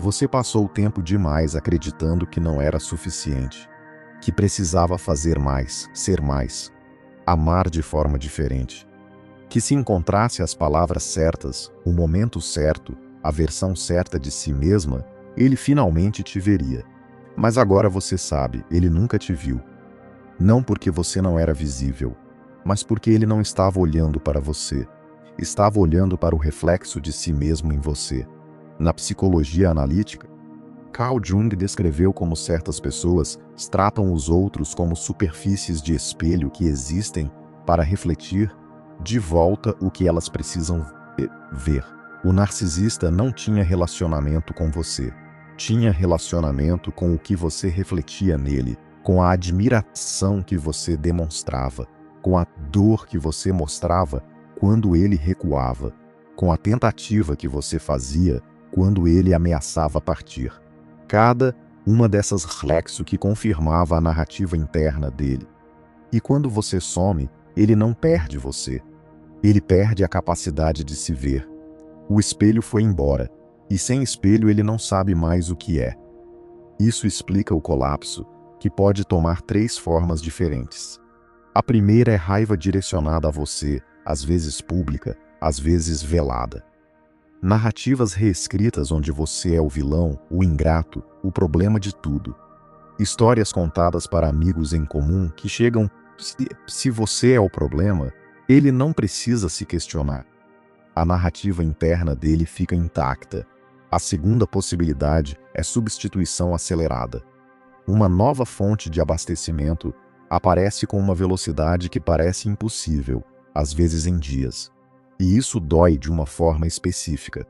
Você passou tempo demais acreditando que não era suficiente, que precisava fazer mais, ser mais, amar de forma diferente. Que se encontrasse as palavras certas, o momento certo, a versão certa de si mesma, ele finalmente te veria. Mas agora você sabe, ele nunca te viu. Não porque você não era visível, mas porque ele não estava olhando para você. Estava olhando para o reflexo de si mesmo em você. Na psicologia analítica, Carl Jung descreveu como certas pessoas tratam os outros como superfícies de espelho que existem para refletir de volta o que elas precisam ver. O narcisista não tinha relacionamento com você. Tinha relacionamento com o que você refletia nele, com a admiração que você demonstrava, com a dor que você mostrava quando ele recuava, com a tentativa que você fazia quando ele ameaçava partir. Cada uma dessas reflexos que confirmava a narrativa interna dele. E quando você some, ele não perde você. Ele perde a capacidade de se ver. O espelho foi embora, e sem espelho ele não sabe mais o que é. Isso explica o colapso, que pode tomar 3 formas diferentes. A primeira é raiva direcionada a você, às vezes pública, às vezes velada. Narrativas reescritas onde você é o vilão, o ingrato, o problema de tudo. Histórias contadas para amigos em comum que chegam, se você é o problema, ele não precisa se questionar. A narrativa interna dele fica intacta. A segunda possibilidade é substituição acelerada. Uma nova fonte de abastecimento aparece com uma velocidade que parece impossível, às vezes em dias. E isso dói de uma forma específica.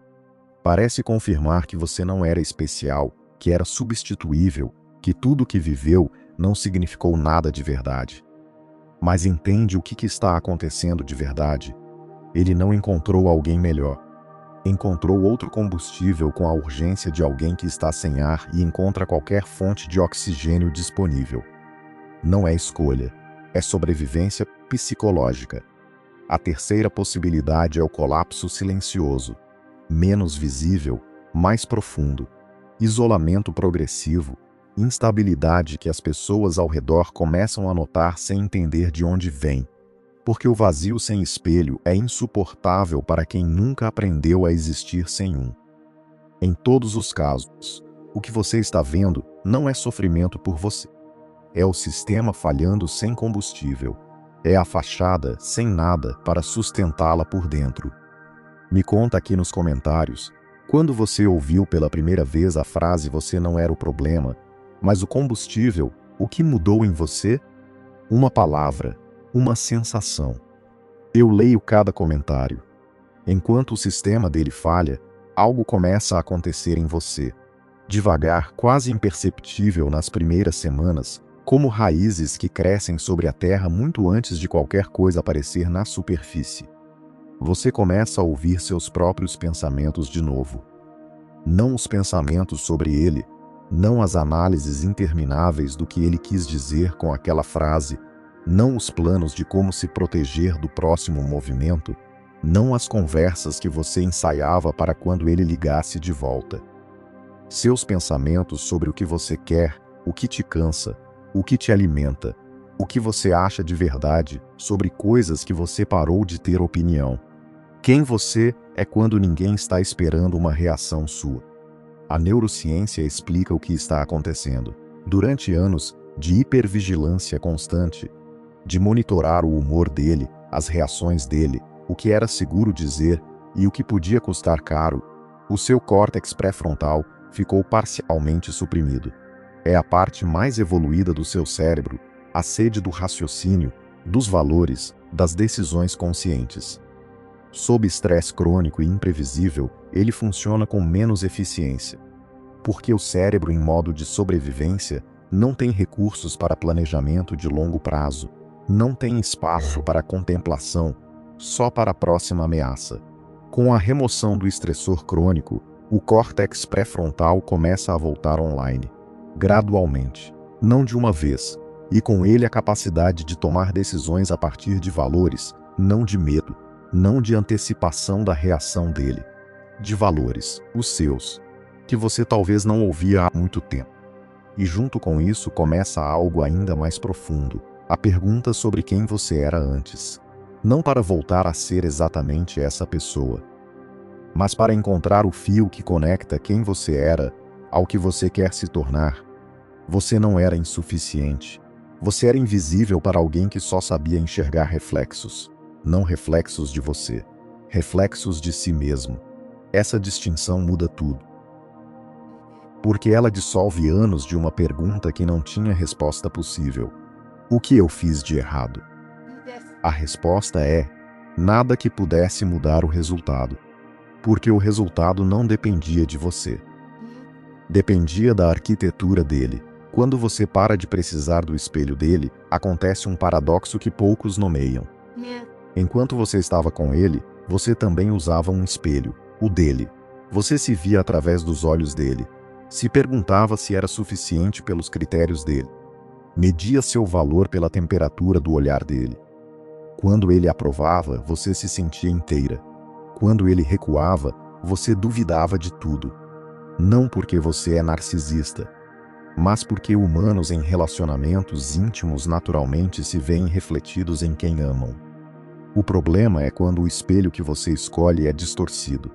Parece confirmar que você não era especial, que era substituível, que tudo o que viveu não significou nada de verdade. Mas entende o que está acontecendo de verdade? Ele não encontrou alguém melhor. Encontrou outro combustível com a urgência de alguém que está sem ar e encontra qualquer fonte de oxigênio disponível. Não é escolha, é sobrevivência psicológica. A terceira possibilidade é o colapso silencioso, menos visível, mais profundo, isolamento progressivo, instabilidade que as pessoas ao redor começam a notar sem entender de onde vem. Porque o vazio sem espelho é insuportável para quem nunca aprendeu a existir sem um. Em todos os casos, o que você está vendo não é sofrimento por você. É o sistema falhando sem combustível. É a fachada sem nada para sustentá-la por dentro. Me conta aqui nos comentários, quando você ouviu pela primeira vez a frase "você não era o problema", mas o combustível, o que mudou em você? Uma palavra, uma sensação. Eu leio cada comentário. Enquanto o sistema dele falha, algo começa a acontecer em você. Devagar, quase imperceptível nas primeiras semanas, como raízes que crescem sobre a terra muito antes de qualquer coisa aparecer na superfície. Você começa a ouvir seus próprios pensamentos de novo. Não os pensamentos sobre ele, não as análises intermináveis do que ele quis dizer com aquela frase, não os planos de como se proteger do próximo movimento, não as conversas que você ensaiava para quando ele ligasse de volta. Seus pensamentos sobre o que você quer, o que te cansa, o que te alimenta, o que você acha de verdade sobre coisas que você parou de ter opinião. Quem você é quando ninguém está esperando uma reação sua. A neurociência explica o que está acontecendo. Durante anos de hipervigilância constante, de monitorar o humor dele, as reações dele, o que era seguro dizer e o que podia custar caro, o seu córtex pré-frontal ficou parcialmente suprimido. É a parte mais evoluída do seu cérebro, a sede do raciocínio, dos valores, das decisões conscientes. Sob estresse crônico e imprevisível, ele funciona com menos eficiência. Porque o cérebro em modo de sobrevivência não tem recursos para planejamento de longo prazo, não tem espaço para contemplação, só para a próxima ameaça. Com a remoção do estressor crônico, o córtex pré-frontal começa a voltar online, gradualmente, não de uma vez, e com ele a capacidade de tomar decisões a partir de valores, não de medo, não de antecipação da reação dele. De valores, os seus. que você talvez não ouvia há muito tempo. E junto com isso começa algo ainda mais profundo, a pergunta sobre quem você era antes. Não para voltar a ser exatamente essa pessoa, mas para encontrar o fio que conecta quem você era ao que você quer se tornar. Você não era insuficiente. Você era invisível para alguém que só sabia enxergar reflexos. Não reflexos de você, reflexos de si mesmo. Essa distinção muda tudo. Porque ela dissolve anos de uma pergunta que não tinha resposta possível. O que eu fiz de errado? A resposta é: nada que pudesse mudar o resultado. Porque o resultado não dependia de você. Dependia da arquitetura dele. Quando você para de precisar do espelho dele, acontece um paradoxo que poucos nomeiam. Enquanto você estava com ele, você também usava um espelho, o dele. Você se via através dos olhos dele. Se perguntava se era suficiente pelos critérios dele. Media seu valor pela temperatura do olhar dele. Quando ele aprovava, você se sentia inteira. Quando ele recuava, você duvidava de tudo. Não porque você é narcisista, mas porque humanos em relacionamentos íntimos naturalmente se veem refletidos em quem amam. O problema é quando o espelho que você escolhe é distorcido.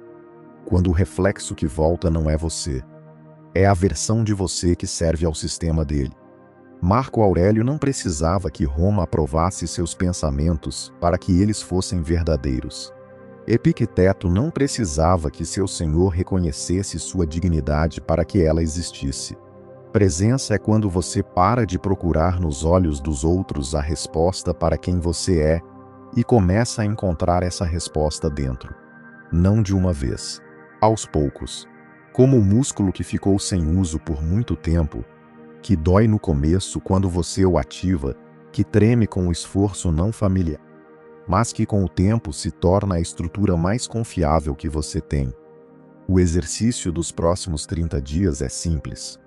Quando o reflexo que volta não é você. É a versão de você que serve ao sistema dele. Marco Aurélio não precisava que Roma aprovasse seus pensamentos para que eles fossem verdadeiros. Epicteto não precisava que seu senhor reconhecesse sua dignidade para que ela existisse. Presença é quando você para de procurar nos olhos dos outros a resposta para quem você é e começa a encontrar essa resposta dentro. Não de uma vez. Aos poucos. Como o músculo que ficou sem uso por muito tempo, que dói no começo quando você o ativa, que treme com o esforço não familiar, mas que com o tempo se torna a estrutura mais confiável que você tem. O exercício dos próximos 30 dias é simples.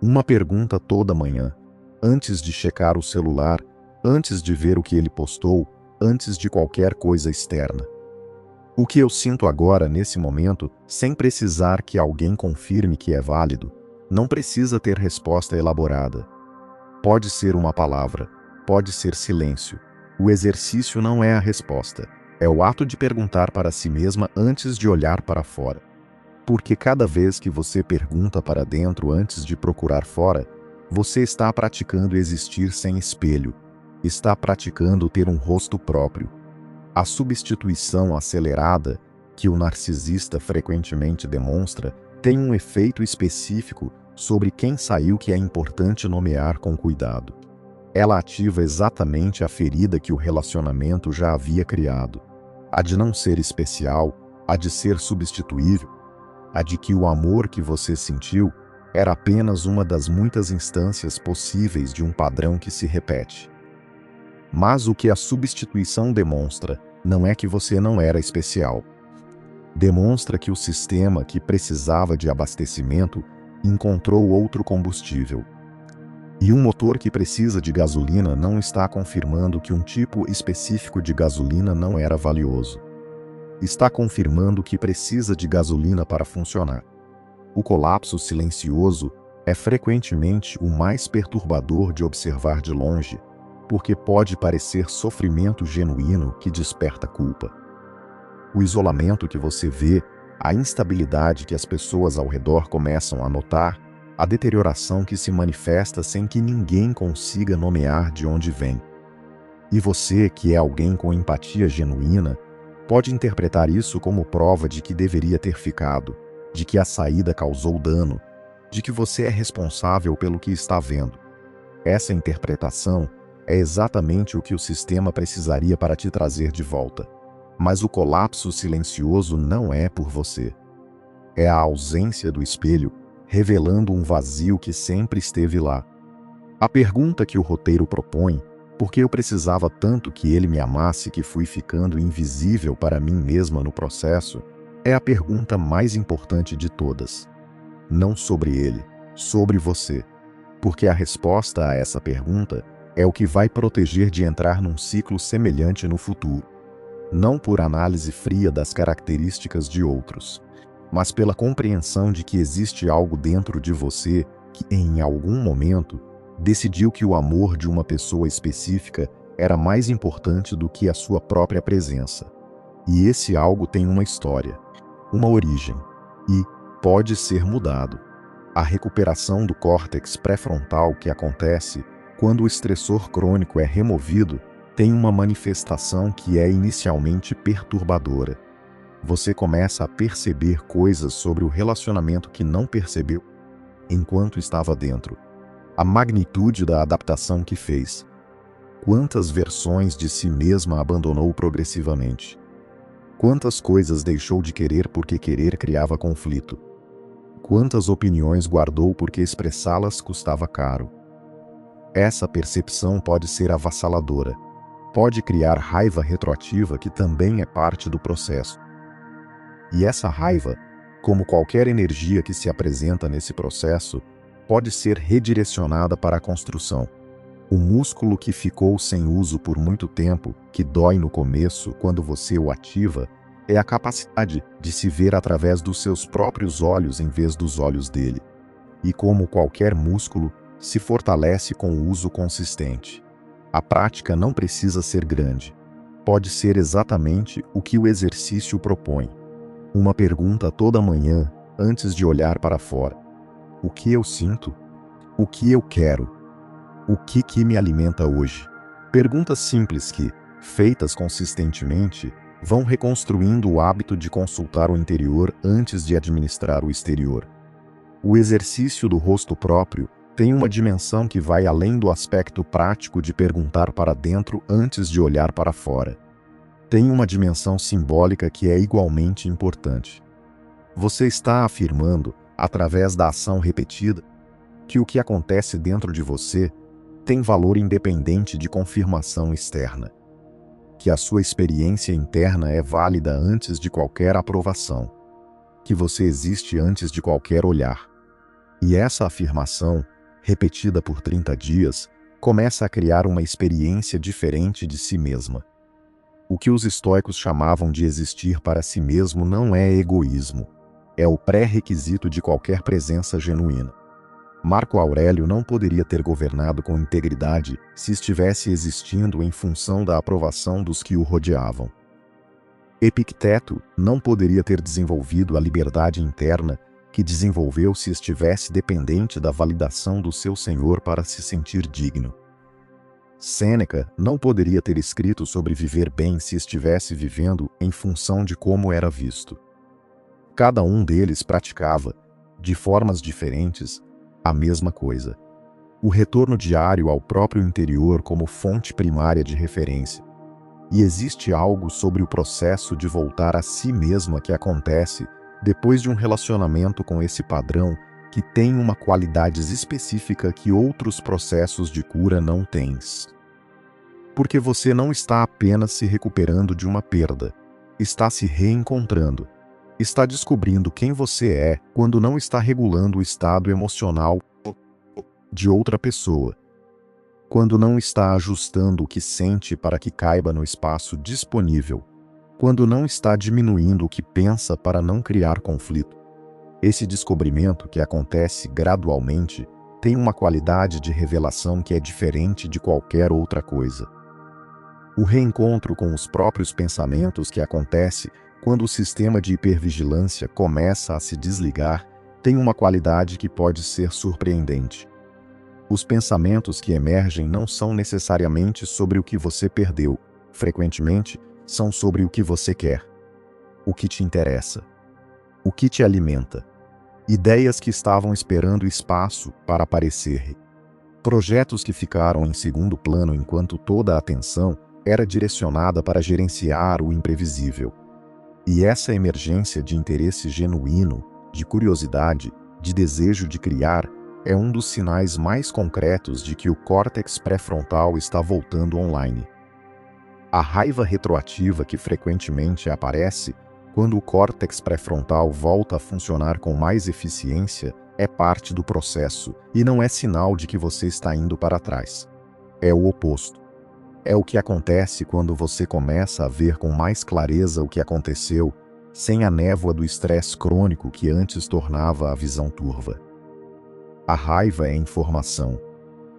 Uma pergunta toda manhã, antes de checar o celular, antes de ver o que ele postou, antes de qualquer coisa externa. O que eu sinto agora nesse momento, sem precisar que alguém confirme que é válido, não precisa ter resposta elaborada. Pode ser uma palavra, pode ser silêncio. O exercício não é a resposta, é o ato de perguntar para si mesma antes de olhar para fora. Porque cada vez que você pergunta para dentro antes de procurar fora, você está praticando existir sem espelho, está praticando ter um rosto próprio. A substituição acelerada, que o narcisista frequentemente demonstra, tem um efeito específico sobre quem saiu que é importante nomear com cuidado. Ela ativa exatamente a ferida que o relacionamento já havia criado. A de não ser especial, a de ser substituível, a de que o amor que você sentiu era apenas uma das muitas instâncias possíveis de um padrão que se repete. Mas o que a substituição demonstra não é que você não era especial. Demonstra que o sistema que precisava de abastecimento encontrou outro combustível. E um motor que precisa de gasolina não está confirmando que um tipo específico de gasolina não era valioso. Está confirmando que precisa de gasolina para funcionar. O colapso silencioso é frequentemente o mais perturbador de observar de longe, porque pode parecer sofrimento genuíno que desperta culpa. O isolamento que você vê, a instabilidade que as pessoas ao redor começam a notar, a deterioração que se manifesta sem que ninguém consiga nomear de onde vem. E você, que é alguém com empatia genuína, pode interpretar isso como prova de que deveria ter ficado, de que a saída causou dano, de que você é responsável pelo que está vendo. Essa interpretação é exatamente o que o sistema precisaria para te trazer de volta. Mas o colapso silencioso não é por você. É a ausência do espelho, revelando um vazio que sempre esteve lá. A pergunta que o roteiro propõe, por que eu precisava tanto que ele me amasse que fui ficando invisível para mim mesma no processo, é a pergunta mais importante de todas. Não sobre ele, sobre você. Porque a resposta a essa pergunta é o que vai proteger de entrar num ciclo semelhante no futuro. Não por análise fria das características de outros, mas pela compreensão de que existe algo dentro de você que, em algum momento, decidiu que o amor de uma pessoa específica era mais importante do que a sua própria presença. E esse algo tem uma história, uma origem, e pode ser mudado. A recuperação do córtex pré-frontal que acontece quando o estressor crônico é removido tem uma manifestação que é inicialmente perturbadora. Você começa a perceber coisas sobre o relacionamento que não percebeu enquanto estava dentro. A magnitude da adaptação que fez. Quantas versões de si mesma abandonou progressivamente? Quantas coisas deixou de querer porque querer criava conflito? Quantas opiniões guardou porque expressá-las custava caro? Essa percepção pode ser avassaladora. Pode criar raiva retroativa que também é parte do processo. E essa raiva, como qualquer energia que se apresenta nesse processo, pode ser redirecionada para a construção. O músculo que ficou sem uso por muito tempo, que dói no começo quando você o ativa, é a capacidade de se ver através dos seus próprios olhos em vez dos olhos dele. E como qualquer músculo, se fortalece com o uso consistente. A prática não precisa ser grande. Pode ser exatamente o que o exercício propõe. Uma pergunta toda manhã, antes de olhar para fora. O que eu sinto? O que eu quero? O que me alimenta hoje? Perguntas simples que, feitas consistentemente, vão reconstruindo o hábito de consultar o interior antes de administrar o exterior. O exercício do rosto próprio tem uma dimensão que vai além do aspecto prático de perguntar para dentro antes de olhar para fora. Tem uma dimensão simbólica que é igualmente importante. Você está afirmando, através da ação repetida, que o que acontece dentro de você tem valor independente de confirmação externa. Que a sua experiência interna é válida antes de qualquer aprovação. Que você existe antes de qualquer olhar. E essa afirmação, repetida por 30 dias, começa a criar uma experiência diferente de si mesma. O que os estoicos chamavam de existir para si mesmo não é egoísmo. É o pré-requisito de qualquer presença genuína. Marco Aurélio não poderia ter governado com integridade se estivesse existindo em função da aprovação dos que o rodeavam. Epicteto não poderia ter desenvolvido a liberdade interna que desenvolveu se estivesse dependente da validação do seu senhor para se sentir digno. Sêneca não poderia ter escrito sobre viver bem se estivesse vivendo em função de como era visto. Cada um deles praticava, de formas diferentes, a mesma coisa. O retorno diário ao próprio interior como fonte primária de referência. E existe algo sobre o processo de voltar a si mesma que acontece depois de um relacionamento com esse padrão que tem uma qualidade específica que outros processos de cura não têm. Porque você não está apenas se recuperando de uma perda, está se reencontrando. Está descobrindo quem você é quando não está regulando o estado emocional de outra pessoa. Quando não está ajustando o que sente para que caiba no espaço disponível. Quando não está diminuindo o que pensa para não criar conflito. Esse descobrimento, que acontece gradualmente, tem uma qualidade de revelação que é diferente de qualquer outra coisa. O reencontro com os próprios pensamentos que acontece quando o sistema de hipervigilância começa a se desligar, tem uma qualidade que pode ser surpreendente. Os pensamentos que emergem não são necessariamente sobre o que você perdeu, frequentemente são sobre o que você quer, o que te interessa, o que te alimenta, ideias que estavam esperando espaço para aparecer, projetos que ficaram em segundo plano enquanto toda a atenção era direcionada para gerenciar o imprevisível. E essa emergência de interesse genuíno, de curiosidade, de desejo de criar, é um dos sinais mais concretos de que o córtex pré-frontal está voltando online. A raiva retroativa que frequentemente aparece quando o córtex pré-frontal volta a funcionar com mais eficiência é parte do processo e não é sinal de que você está indo para trás. É o oposto. É o que acontece quando você começa a ver com mais clareza o que aconteceu, sem a névoa do estresse crônico que antes tornava a visão turva. A raiva é informação.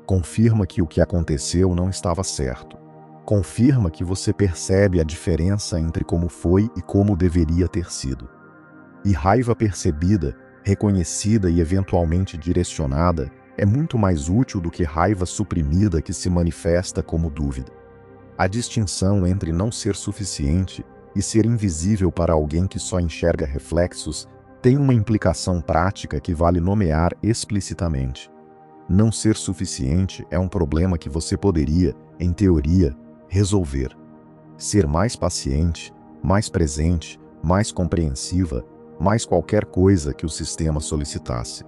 Confirma que o que aconteceu não estava certo. Confirma que você percebe a diferença entre como foi e como deveria ter sido. E raiva percebida, reconhecida e eventualmente direcionada é muito mais útil do que raiva suprimida que se manifesta como dúvida. A distinção entre não ser suficiente e ser invisível para alguém que só enxerga reflexos tem uma implicação prática que vale nomear explicitamente. Não ser suficiente é um problema que você poderia, em teoria, resolver. Ser mais paciente, mais presente, mais compreensiva, mais qualquer coisa que o sistema solicitasse.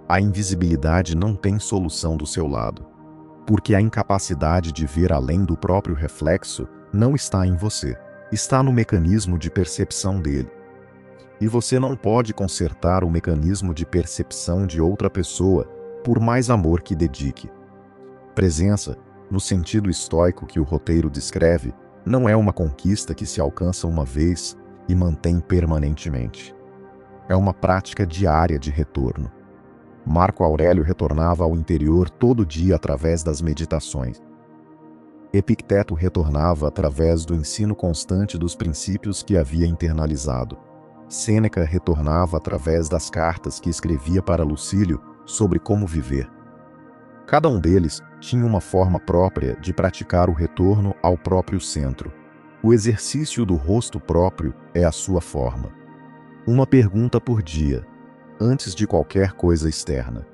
A invisibilidade não tem solução do seu lado, porque a incapacidade de ver além do próprio reflexo não está em você, está no mecanismo de percepção dele. E você não pode consertar o mecanismo de percepção de outra pessoa, por mais amor que dedique. Presença, no sentido estoico que o roteiro descreve, não é uma conquista que se alcança uma vez e mantém permanentemente. É uma prática diária de retorno. Marco Aurélio retornava ao interior todo dia através das meditações. Epicteto retornava através do ensino constante dos princípios que havia internalizado. Sêneca retornava através das cartas que escrevia para Lucílio sobre como viver. Cada um deles tinha uma forma própria de praticar o retorno ao próprio centro. O exercício do rosto próprio é a sua forma. Uma pergunta por dia, antes de qualquer coisa externa.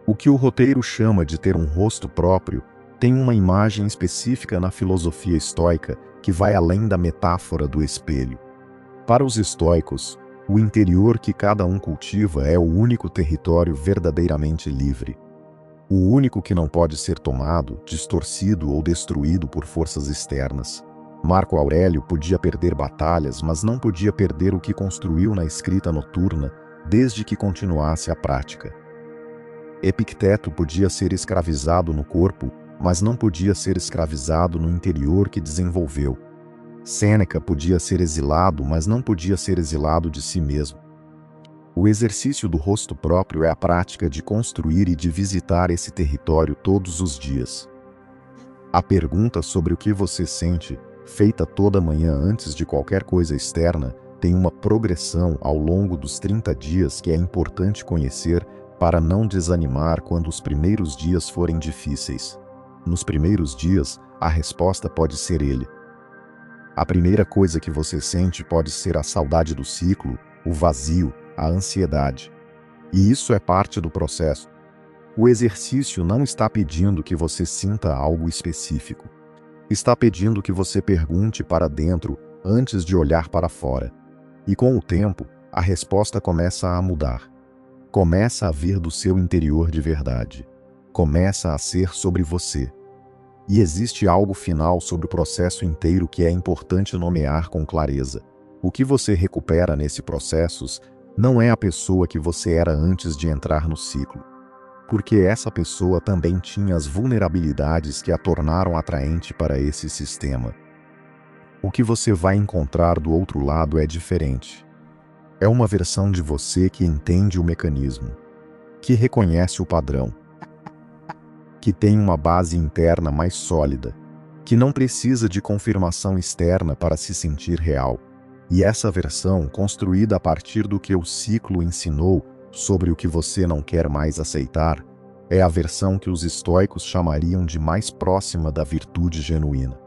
O que o roteiro chama de ter um rosto próprio tem uma imagem específica na filosofia estoica que vai além da metáfora do espelho. Para os estoicos, o interior que cada um cultiva é o único território verdadeiramente livre. O único que não pode ser tomado, distorcido ou destruído por forças externas. Marco Aurélio podia perder batalhas, mas não podia perder o que construiu na escrita noturna, desde que continuasse a prática. Epicteto podia ser escravizado no corpo, mas não podia ser escravizado no interior que desenvolveu. Sêneca podia ser exilado, mas não podia ser exilado de si mesmo. O exercício do rosto próprio é a prática de construir e de visitar esse território todos os dias. A pergunta sobre o que você sente, feita toda manhã antes de qualquer coisa externa, tem uma progressão ao longo dos 30 dias que é importante conhecer para não desanimar quando os primeiros dias forem difíceis. Nos primeiros dias, a resposta pode ser ele. A primeira coisa que você sente pode ser a saudade do ciclo, o vazio, a ansiedade. E isso é parte do processo. O exercício não está pedindo que você sinta algo específico. Está pedindo que você pergunte para dentro antes de olhar para fora. E com o tempo, a resposta começa a mudar. Começa a vir do seu interior de verdade. Começa a ser sobre você. E existe algo final sobre o processo inteiro que é importante nomear com clareza. O que você recupera nesse processo não é a pessoa que você era antes de entrar no ciclo. Porque essa pessoa também tinha as vulnerabilidades que a tornaram atraente para esse sistema. O que você vai encontrar do outro lado é diferente. É uma versão de você que entende o mecanismo, que reconhece o padrão, que tem uma base interna mais sólida, que não precisa de confirmação externa para se sentir real. E essa versão, construída a partir do que o ciclo ensinou sobre o que você não quer mais aceitar, é a versão que os estoicos chamariam de mais próxima da virtude genuína.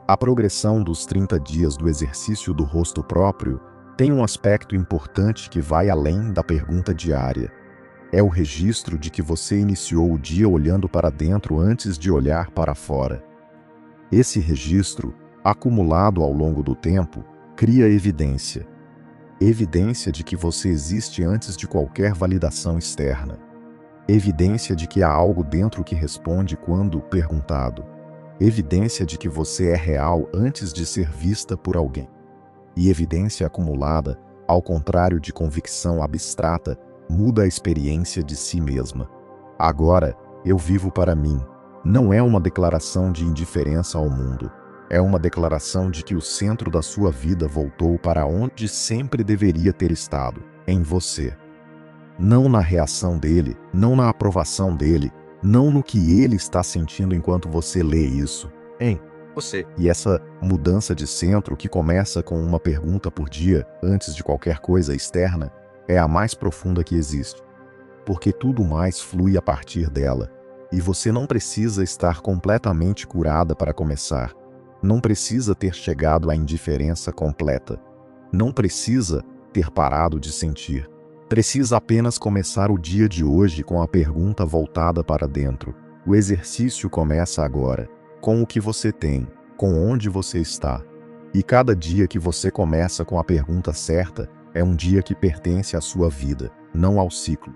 A progressão dos 30 dias do exercício do rosto próprio tem um aspecto importante que vai além da pergunta diária. É o registro de que você iniciou o dia olhando para dentro antes de olhar para fora. Esse registro, acumulado ao longo do tempo, cria evidência. Evidência de que você existe antes de qualquer validação externa. Evidência de que há algo dentro que responde quando perguntado. Evidência de que você é real antes de ser vista por alguém. E evidência acumulada, ao contrário de convicção abstrata, muda a experiência de si mesma. Agora, eu vivo para mim. Não é uma declaração de indiferença ao mundo. É uma declaração de que o centro da sua vida voltou para onde sempre deveria ter estado, em você. Não na reação dele, não na aprovação dele, não no que ele está sentindo enquanto você lê isso, em você. E essa mudança de centro, que começa com uma pergunta por dia, antes de qualquer coisa externa, é a mais profunda que existe. Porque tudo mais flui a partir dela. E você não precisa estar completamente curada para começar. Não precisa ter chegado à indiferença completa. Não precisa ter parado de sentir. Precisa apenas começar o dia de hoje com a pergunta voltada para dentro. O exercício começa agora, com o que você tem, com onde você está. E cada dia que você começa com a pergunta certa é um dia que pertence à sua vida, não ao ciclo.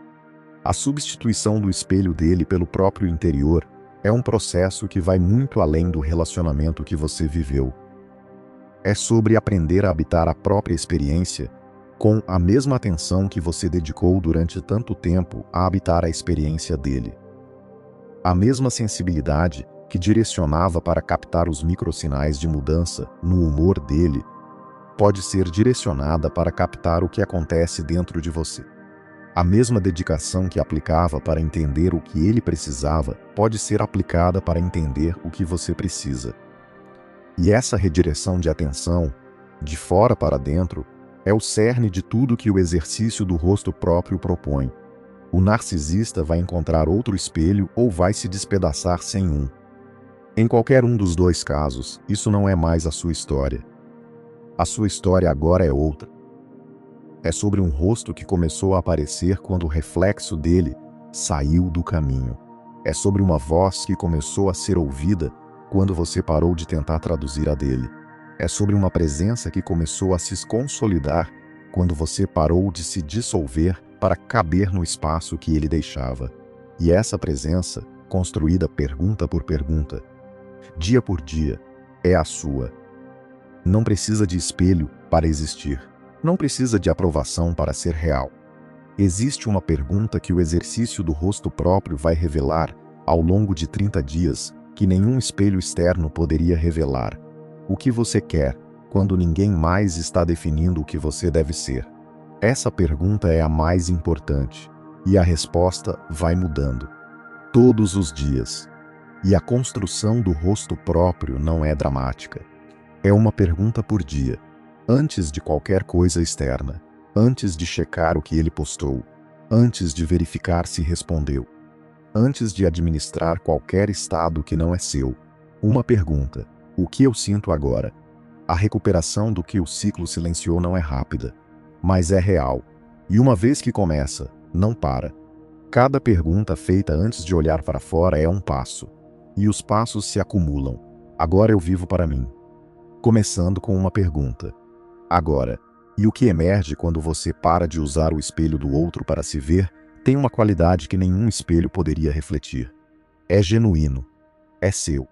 A substituição do espelho dele pelo próprio interior é um processo que vai muito além do relacionamento que você viveu. É sobre aprender a habitar a própria experiência com a mesma atenção que você dedicou durante tanto tempo a habitar a experiência dele. A mesma sensibilidade que direcionava para captar os microsinais de mudança no humor dele pode ser direcionada para captar o que acontece dentro de você. A mesma dedicação que aplicava para entender o que ele precisava pode ser aplicada para entender o que você precisa. E essa redireção de atenção, de fora para dentro, é o cerne de tudo que o exercício do rosto próprio propõe. O narcisista vai encontrar outro espelho ou vai se despedaçar sem um. Em qualquer um dos dois casos, isso não é mais a sua história. A sua história agora é outra. É sobre um rosto que começou a aparecer quando o reflexo dele saiu do caminho. É sobre uma voz que começou a ser ouvida quando você parou de tentar traduzir a dele. É sobre uma presença que começou a se consolidar quando você parou de se dissolver para caber no espaço que ele deixava. E essa presença, construída pergunta por pergunta, dia por dia, é a sua. Não precisa de espelho para existir. Não precisa de aprovação para ser real. Existe uma pergunta que o exercício do rosto próprio vai revelar ao longo de 30 dias que nenhum espelho externo poderia revelar. O que você quer, quando ninguém mais está definindo o que você deve ser? Essa pergunta é a mais importante, e a resposta vai mudando. Todos os dias. E a construção do rosto próprio não é dramática. É uma pergunta por dia, antes de qualquer coisa externa, antes de checar o que ele postou, antes de verificar se respondeu, antes de administrar qualquer estado que não é seu. Uma pergunta. O que eu sinto agora? A recuperação do que o ciclo silenciou não é rápida, mas é real. E uma vez que começa, não para. Cada pergunta feita antes de olhar para fora é um passo. E os passos se acumulam. Agora eu vivo para mim. Começando com uma pergunta. Agora. E o que emerge quando você para de usar o espelho do outro para se ver, tem uma qualidade que nenhum espelho poderia refletir. É genuíno. É seu.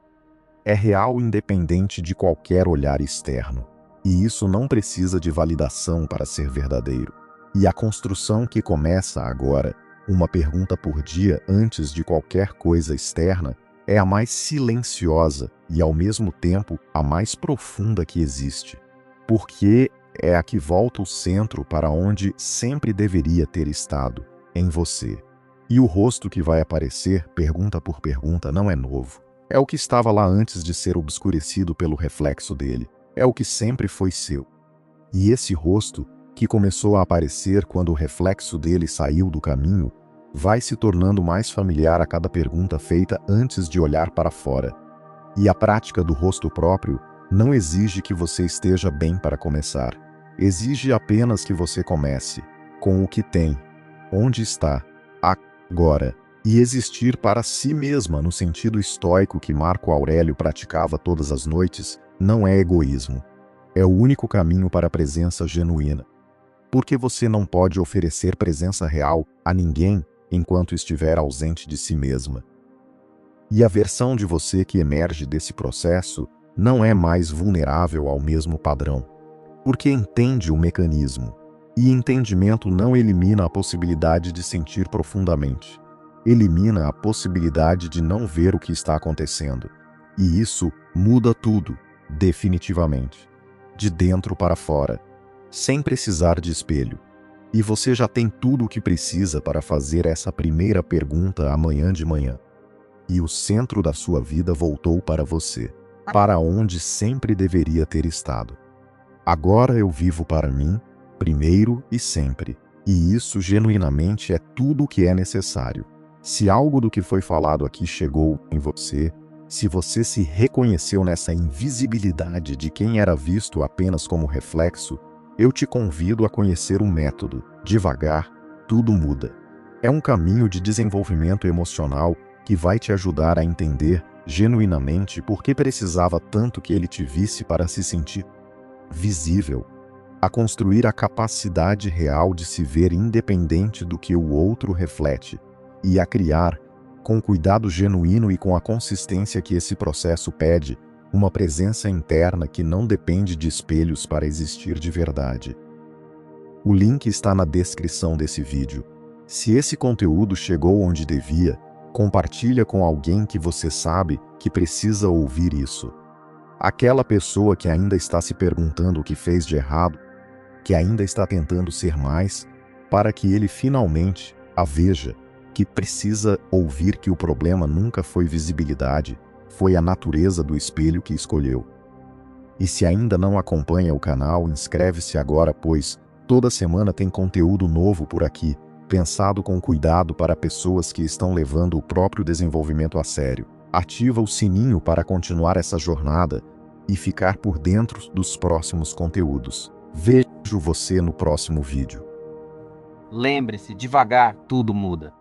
É real independente de qualquer olhar externo. E isso não precisa de validação para ser verdadeiro. E a construção que começa agora, uma pergunta por dia antes de qualquer coisa externa, é a mais silenciosa e, ao mesmo tempo, a mais profunda que existe. Porque é a que volta o centro para onde sempre deveria ter estado, em você. E o rosto que vai aparecer, pergunta por pergunta, não é novo. É o que estava lá antes de ser obscurecido pelo reflexo dele. É o que sempre foi seu. E esse rosto, que começou a aparecer quando o reflexo dele saiu do caminho, vai se tornando mais familiar a cada pergunta feita antes de olhar para fora. E a prática do rosto próprio não exige que você esteja bem para começar. Exige apenas que você comece, com o que tem, onde está, agora. E existir para si mesma no sentido estoico que Marco Aurélio praticava todas as noites, não é egoísmo. É o único caminho para a presença genuína. Porque você não pode oferecer presença real a ninguém enquanto estiver ausente de si mesma. E a versão de você que emerge desse processo não é mais vulnerável ao mesmo padrão. Porque entende o mecanismo. E entendimento não elimina a possibilidade de sentir profundamente. Elimina a possibilidade de não ver o que está acontecendo. E isso muda tudo, definitivamente. De dentro para fora, sem precisar de espelho. E você já tem tudo o que precisa para fazer essa primeira pergunta amanhã de manhã. E o centro da sua vida voltou para você, para onde sempre deveria ter estado. Agora eu vivo para mim, primeiro e sempre. E isso genuinamente é tudo o que é necessário. Se algo do que foi falado aqui chegou em você, se você se reconheceu nessa invisibilidade de quem era visto apenas como reflexo, eu te convido a conhecer um método. Devagar, tudo muda. É um caminho de desenvolvimento emocional que vai te ajudar a entender genuinamente por que precisava tanto que ele te visse para se sentir visível, a construir a capacidade real de se ver independente do que o outro reflete, e a criar, com cuidado genuíno e com a consistência que esse processo pede, uma presença interna que não depende de espelhos para existir de verdade. O link está na descrição desse vídeo. Se esse conteúdo chegou onde devia, compartilha com alguém que você sabe que precisa ouvir isso. Aquela pessoa que ainda está se perguntando o que fez de errado, que ainda está tentando ser mais, para que ele finalmente a veja, que precisa ouvir que o problema nunca foi visibilidade, foi a natureza do espelho que escolheu. E se ainda não acompanha o canal, inscreve-se agora, pois toda semana tem conteúdo novo por aqui, pensado com cuidado para pessoas que estão levando o próprio desenvolvimento a sério. Ativa o sininho para continuar essa jornada e ficar por dentro dos próximos conteúdos. Vejo você no próximo vídeo. Lembre-se, devagar tudo muda.